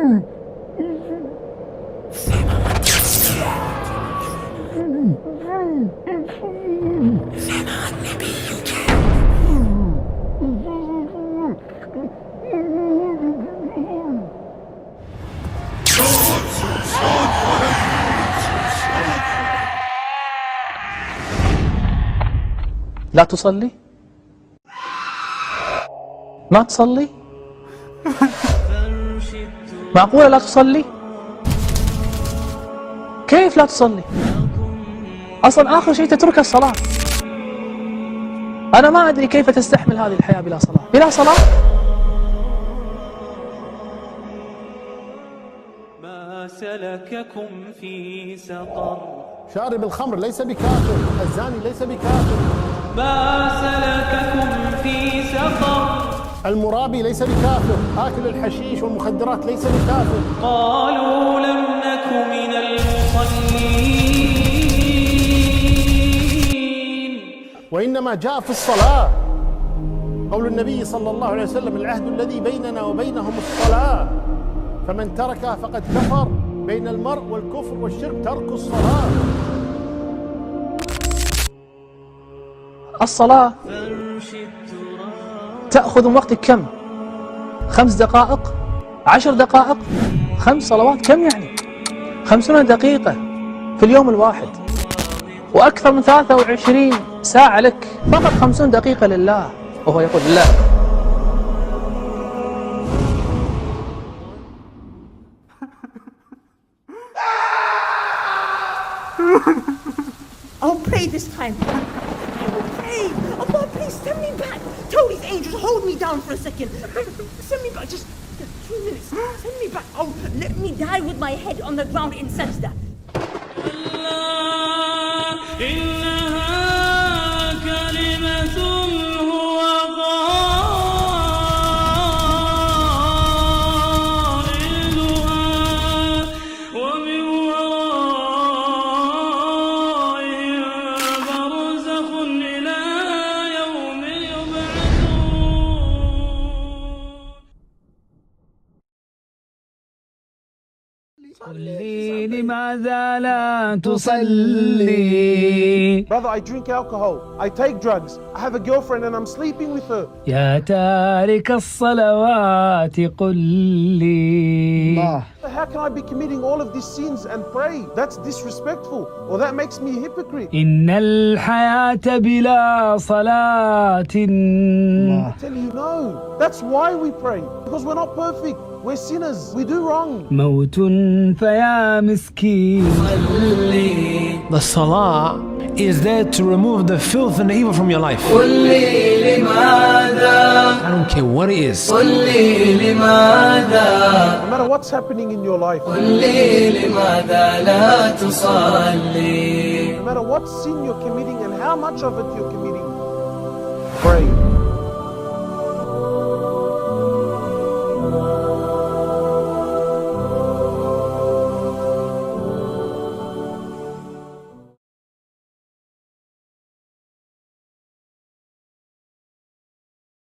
لا تصلي؟ ما تصلي؟ معقولة لا تصلي؟ كيف لا تصلي؟ أصلا آخر شيء تترك الصلاة. أنا ما أدري كيف تستحمل هذه الحياة بلا صلاة. بلا صلاة؟ ما سلككم في سقر. شارب الخمر ليس بكافر، الزاني ليس بكافر. ما سلككم في سقر. المرابي ليس بكافر، آكل الحشيش والمخدرات ليس بكافر. قالوا لم نك من المصلين. وإنما جاء في الصلاة قول النبي صلى الله عليه وسلم: العهد الذي بيننا وبينهم الصلاة، فمن تركها فقد كفر. بين المرء والكفر والشرك ترك الصلاة. الصلاة تأخذ من وقتك كم؟ 5 دقائق؟ 10 دقائق؟ 5 صلوات كم يعني؟ 50 دقيقة في اليوم الواحد، وأكثر من 23 ساعة لك، فقط 50 دقيقة لله، وهو يقول لا. I'll pray this time. I will pray. Allah, please send me back. Tell these angels, hold me down for a second. Send me back, just 2 minutes. Send me back. Oh, let me die with my head on the ground in sajda. قل لي لماذا لا تصلي. Brother, I drink alcohol, I take drugs, I have a girlfriend and I'm sleeping with her. يا تارك الصلوات قل لي. How can I be committing all of these sins and pray? That's disrespectful, or that makes me a hypocrite. إن الحياة بلا صلاة. I tell you no. That's why we pray, because we're not perfect. We're sinners. We do wrong. موت فيا مسكين. The salah is there to remove the filth and the evil from your life. I don't care what it is. No matter what's happening in your life, no matter what sin you're committing and how much of it you're committing, pray.